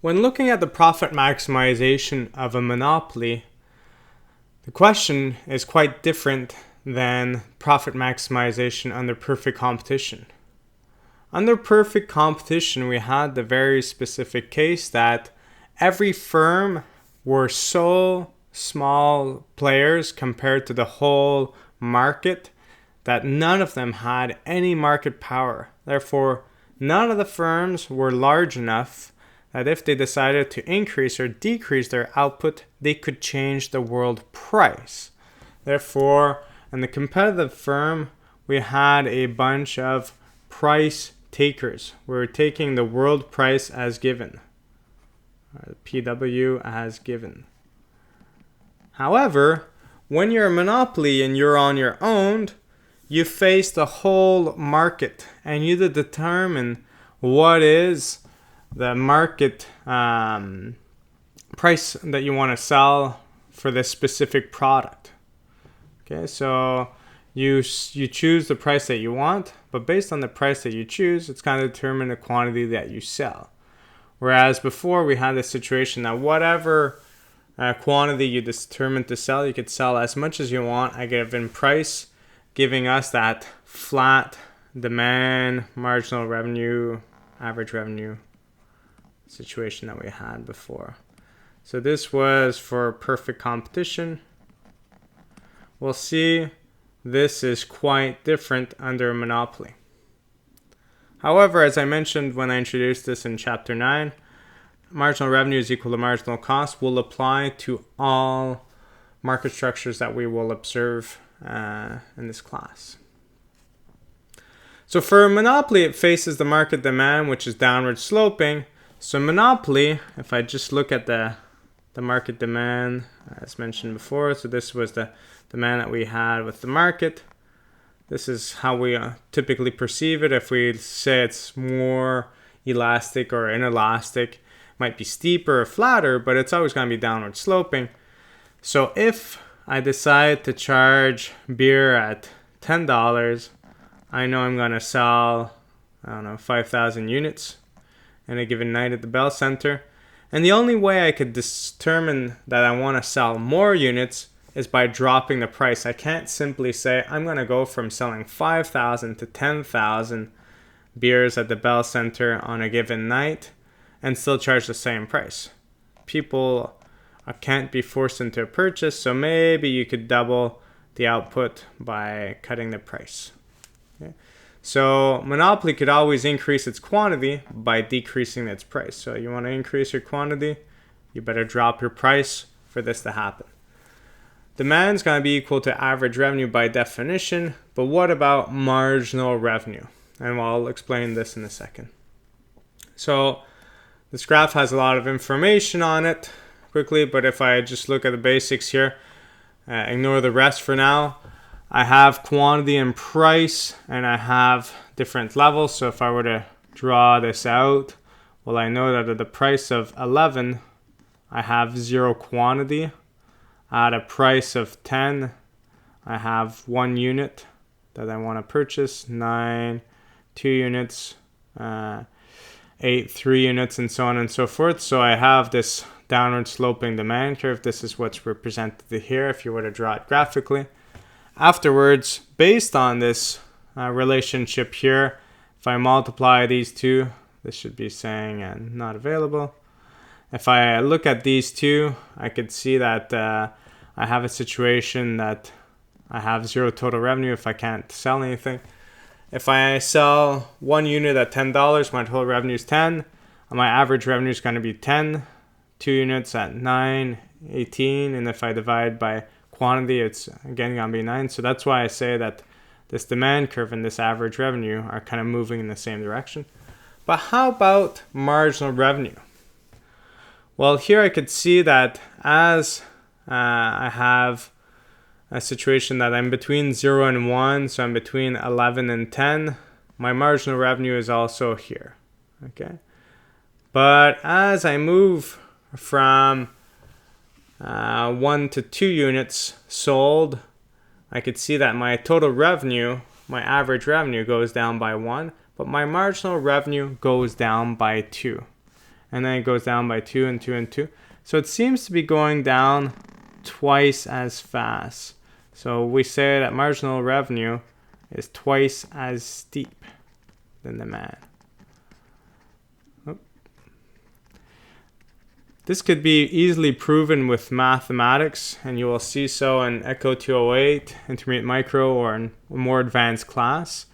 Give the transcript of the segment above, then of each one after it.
When looking at the profit maximization of a monopoly, the question is quite different than profit maximization under perfect competition. Under perfect competition, we had the very specific case that every firm were so small players compared to the whole market that none of them had any market power. Therefore, none of the firms were large enough that if they decided to increase or decrease their output, they could change the world price. Therefore, in the competitive firm, we had a bunch of price takers. We were taking the world price as given, or the PW as given. However, when you're a monopoly and you're on your own, you face the whole market and you determine what is the market price that you want to sell for this specific product. Okay, so you choose the price that you want, but based on the price that you choose, it's going to determine the quantity that you sell. Whereas before we had this situation that whatever quantity you determined to sell, you could sell as much as you want at a given price, giving us that flat demand, marginal revenue, average revenue situation that we had before. So this was for perfect competition. We'll see this is quite different under a monopoly. However, as I mentioned when I introduced this in Chapter 9, marginal revenue is equal to marginal cost will apply to all market structures that we will observe in this class. So for a monopoly, it faces the market demand, which is downward sloping. So monopoly, if I just look at the market demand, as mentioned before, so this was the demand that we had with the market. This is how we typically perceive it. If we say it's more elastic or inelastic, it might be steeper or flatter, but it's always going to be downward sloping. So if I decide to charge beer at $10, I know I'm going to sell, 5,000 units in a given night at the Bell Center. And the only way I could determine that I want to sell more units is by dropping the price. I can't simply say I'm going to go from selling 5,000 to 10,000 beers at the Bell Center on a given night and still charge the same price. People can't be forced into a purchase, so maybe you could double the output by cutting the price. Okay. So monopoly could always increase its quantity by decreasing its price. So you want to increase your quantity, you better drop your price for this to happen. Demand is going to be equal to average revenue by definition, but what about marginal revenue? And I'll explain this in a second. So this graph has a lot of information on it quickly, but if I just look at the basics here, ignore the rest for now. I have quantity and price, and I have different levels. So if I were to draw this out, well, I know that at the price of 11, I have 0 quantity. At a price of 10, I have 1 unit that I want to purchase, 9, 2 units, 8, 3 units, and so on and so forth. So I have this downward sloping demand curve. This is what's represented here if you were to draw it graphically. Afterwards, based on this relationship here, if I multiply these two, this should be saying not available. If I look at these two, I could see that I have a situation that I have 0 total revenue if I can't sell anything. If I sell 1 unit at $10, my total revenue is 10. My average revenue is going to be 10. 2 units at 9, 18. And if I divide by quantity, it's again going to be 9. So that's why I say that this demand curve and this average revenue are kind of moving in the same direction. But how about marginal revenue? Well, here I could see that as I have a situation that I'm between 0 and 1, so I'm between 11 and 10, my marginal revenue is also here. Okay, but as I move from 1 to 2 units sold, I could see that my total revenue, my average revenue goes down by 1, but my marginal revenue goes down by 2. and then it goes down by 2 and 2 and 2. So it seems to be going down twice as fast. So we say that marginal revenue is twice as steep than demand. This could be easily proven with mathematics, and you will see so in Echo 208, Intermediate Micro, or in a more advanced class.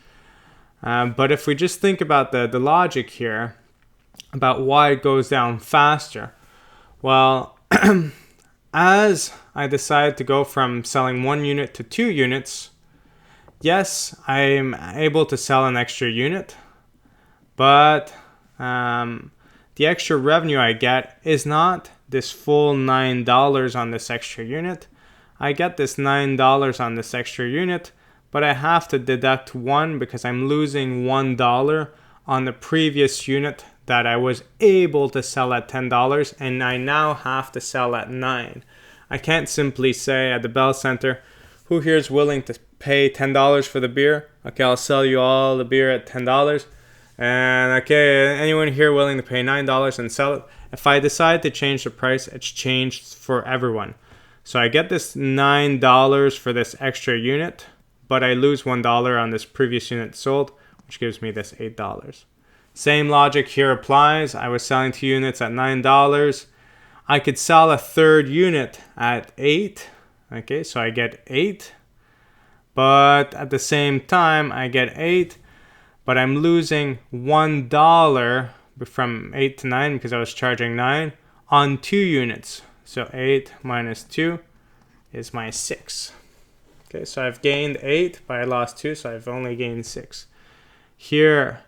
But if we just think about the logic here, about why it goes down faster, well, as I decide to go from selling 1 unit to 2 units, yes, I'm able to sell an extra unit, but the extra revenue I get is not this full $9 on this extra unit. I get this $9 on this extra unit, but I have to deduct 1 because I'm losing $1 on the previous unit that I was able to sell at $10, and I now have to sell at $9. I can't simply say at the Bell Center, who here is willing to pay $10 for the beer? Okay, I'll sell you all the beer at $10. And okay, anyone here willing to pay $9 and sell it? If I decide to change the price, it's changed for everyone. So I get this $9 for this extra unit, but I lose $1 on this previous unit sold, which gives me this $8. Same logic here applies. I was selling 2 units at $9. I could sell a third unit at $8. Okay, so I get $8. But at the same time, I get $8. But I'm losing $1 from 8 to 9 because I was charging 9 on 2 units. So 8 minus 2 is my 6. Okay, so I've gained 8, but I lost 2, so I've only gained 6. Here,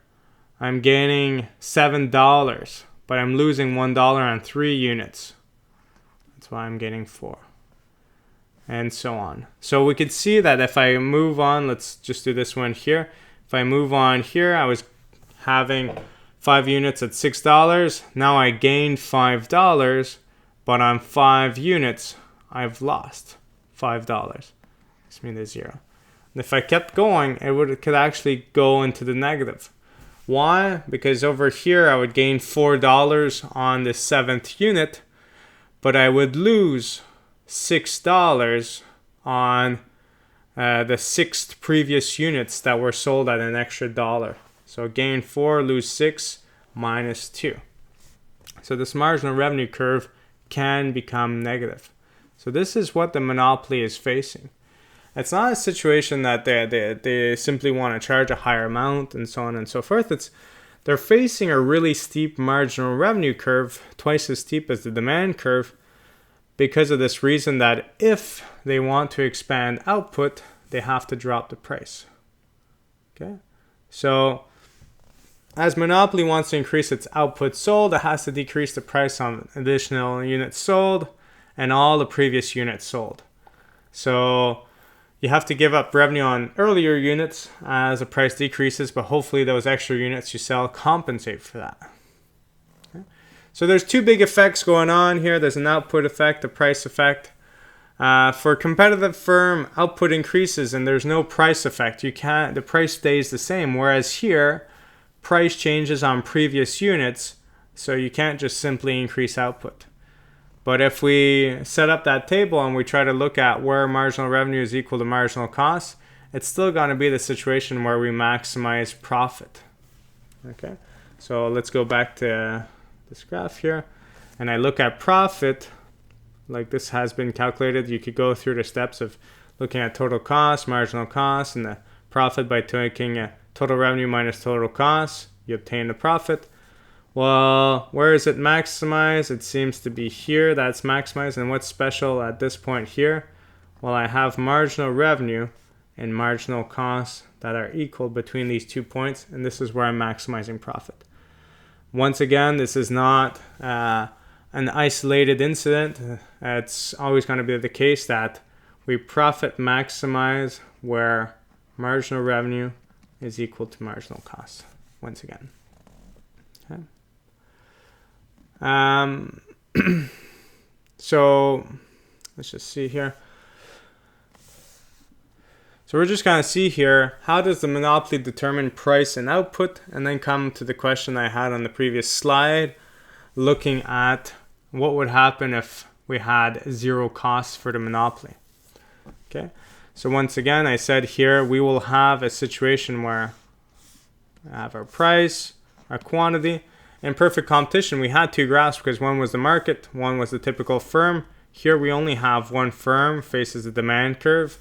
I'm gaining $7, but I'm losing $1 on 3 units. That's why I'm getting 4. And so on. So we could see that if I move on, let's just do this one here. If I move on here, I was having 5 units at $6. Now I gained $5, but on 5 units, I've lost $5. This means there's 0. And if I kept going, it could actually go into the negative. Why? Because over here, I would gain $4 on the 7th unit, but I would lose $6 on the 6 previous units that were sold at an extra $1. So gain 4, lose 6, minus 2. So this marginal revenue curve can become negative. So this is what the monopoly is facing. It's not a situation that they simply want to charge a higher amount and so on and so forth. They're facing a really steep marginal revenue curve, twice as steep as the demand curve, because of this reason that if they want to expand output, they have to drop the price. Okay, so as monopoly wants to increase its output sold, it has to decrease the price on additional units sold and all the previous units sold. So you have to give up revenue on earlier units as the price decreases, but hopefully those extra units you sell compensate for that. Okay. So there's 2 big effects going on here. There's an output effect, a price effect. For a competitive firm, output increases and there's no price effect. The price stays the same, whereas here, price changes on previous units, so you can't just simply increase output. But if we set up that table and we try to look at where marginal revenue is equal to marginal cost, it's still going to be the situation where we maximize profit. Okay, so let's go back to this graph here, and I look at profit. Like this has been calculated. You could go through the steps of looking at total cost, marginal cost, and the profit by taking a total revenue minus total cost. You obtain the profit. Well, where is it maximized? It seems to be here. That's maximized. And what's special at this point here? Well, I have marginal revenue and marginal costs that are equal between these 2 points. And this is where I'm maximizing profit. Once again, this is not an isolated incident. It's always going to be the case that we profit maximize where marginal revenue is equal to marginal cost. Once again. Okay. So let's just see here. So we're just going to see here, how does the monopoly determine price and output? And then come to the question I had on the previous slide. looking at what would happen if we had zero costs for the monopoly. Okay, so once again, I said here we will have a situation where we have our price, our quantity. In perfect competition, we had two graphs because one was the market, one was the typical firm. Here we only have one firm, faces the demand curve.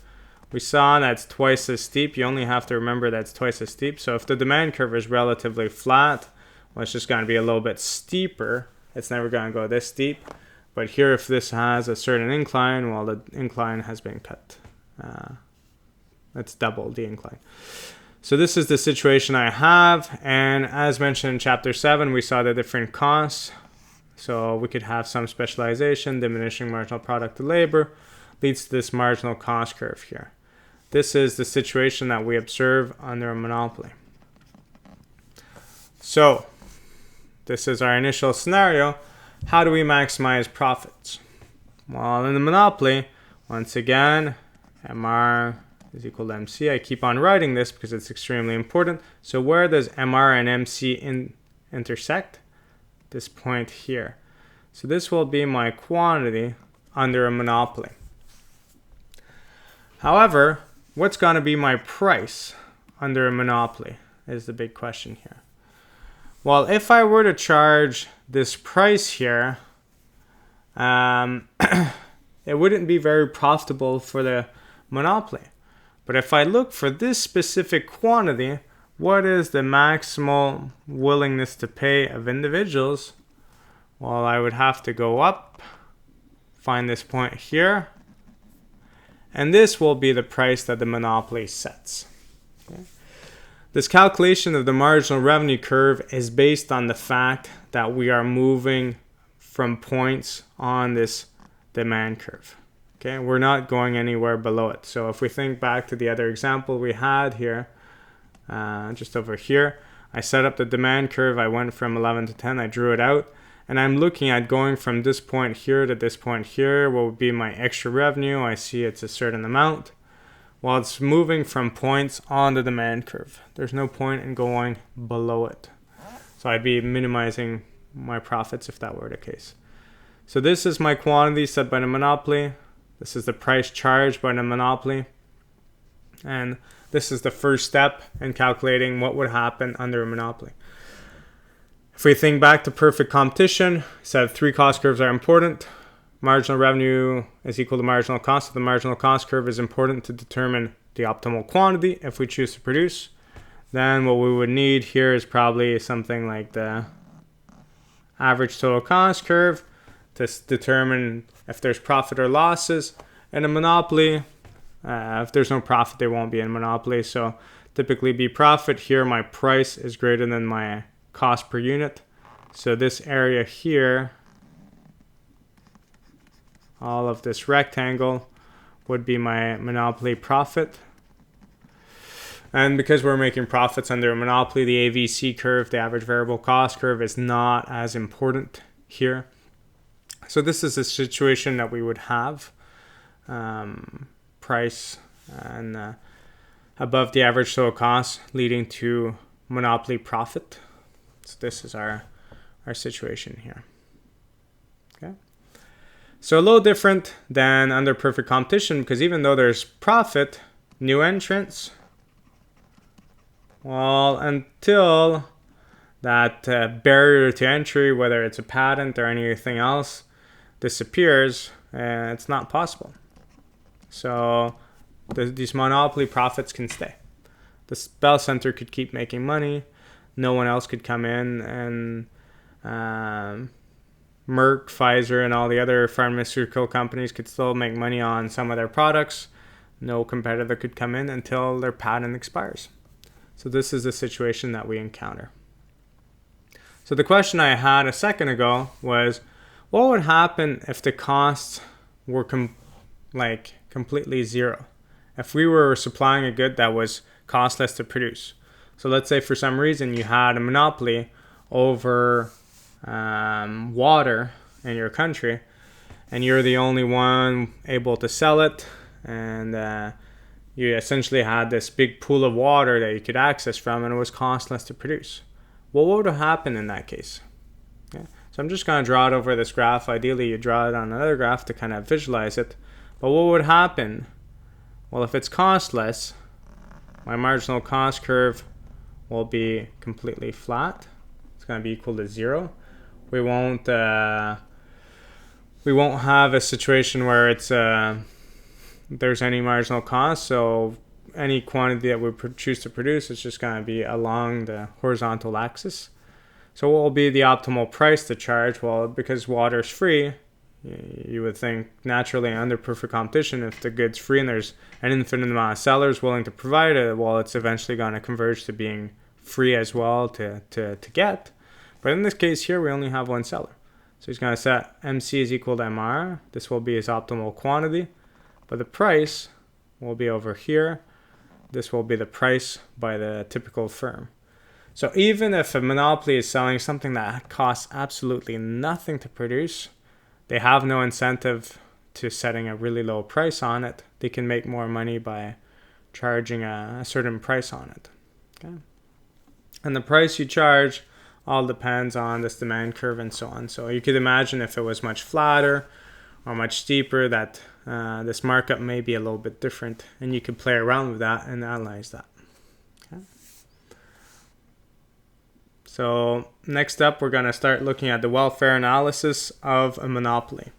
We saw that's twice as steep. You only have to remember that's twice as steep. So if the demand curve is relatively flat, well, it's just going to be a little bit steeper. It's never going to go this steep. But here, if this has a certain incline, well, the incline has been cut. That's double the incline. So this is the situation I have. And as mentioned in Chapter 7, we saw the different costs. So we could have some specialization, diminishing marginal product to labor, leads to this marginal cost curve here. This is the situation that we observe under a monopoly. So this is our initial scenario. How do we maximize profits? Well, in the monopoly, once again, MR is equal to MC. I keep on writing this because it's extremely important. So where does MR and MC intersect? This point here. So this will be my quantity under a monopoly. However, what's going to be my price under a monopoly is the big question here. Well, if I were to charge this price here, it wouldn't be very profitable for the monopoly. But if I look for this specific quantity, what is the maximal willingness to pay of individuals? Well, I would have to go up, find this point here, and this will be the price that the monopoly sets. Okay. This calculation of the marginal revenue curve is based on the fact that we are moving from points on this demand curve. Okay, we're not going anywhere below it. So if we think back to the other example we had here, just over here, I set up the demand curve. I went from 11 to 10. I drew it out. And I'm looking at going from this point here to this point here. What would be my extra revenue? I see it's a certain amount. Well, it's moving from points on the demand curve. There's no point in going below it. So I'd be minimizing my profits if that were the case. So this is my quantity set by the monopoly. This is the price charged by the monopoly. And this is the first step in calculating what would happen under a monopoly. If we think back to perfect competition, said three cost curves are important. Marginal revenue is equal to marginal cost. So the marginal cost curve is important to determine the optimal quantity if we choose to produce. Then what we would need here is probably something like the average total cost curve to determine if there's profit or losses. In a monopoly, if there's no profit, there won't be a monopoly. So typically be profit. Here my price is greater than my cost per unit. So this area here, all of this rectangle would be my monopoly profit. And because we're making profits under a monopoly, the AVC curve, the average variable cost curve, is not as important here. So this is a situation that we would have. Price and above the average total cost leading to monopoly profit. So this is our situation here. Okay. So a little different than under perfect competition, because even though there's profit, new entrants, well, until that barrier to entry, whether it's a patent or anything else, disappears, it's not possible. So these monopoly profits can stay. The Bell Center could keep making money. No one else could come in, and Merck, Pfizer, and all the other pharmaceutical companies could still make money on some of their products. No competitor could come in until their patent expires. So this is the situation that we encounter. So the question I had a second ago was, what would happen if the costs were completely zero? If we were supplying a good that was costless to produce. So let's say for some reason you had a monopoly over water in your country, and you're the only one able to sell it, and you essentially had this big pool of water that you could access from, and it was costless to produce. What would happen in that case? Yeah. So I'm just going to draw it over this graph. Ideally, you draw it on another graph to kind of visualize it. But what would happen? Well, if it's costless, my marginal cost curve will be completely flat. It's going to be equal to 0. We won't have a situation where it's there's any marginal cost. So any quantity that we choose to produce is just going to be along the horizontal axis. So what will be the optimal price to charge? Well, because water is free, you would think naturally under perfect competition, if the good's free and there's an infinite amount of sellers willing to provide it, well, it's eventually going to converge to being free as well to get. But in this case here, we only have one seller. So he's going to set MC is equal to MR. This will be his optimal quantity. But the price will be over here. This will be the price by the typical firm. So even if a monopoly is selling something that costs absolutely nothing to produce, they have no incentive to setting a really low price on it. They can make more money by charging a certain price on it. Okay? And the price you charge all depends on this demand curve and so on. So you could imagine if it was much flatter or much steeper, that this markup may be a little bit different, and you could play around with that and analyze that. Okay. So next up, we're going to start looking at the welfare analysis of a monopoly.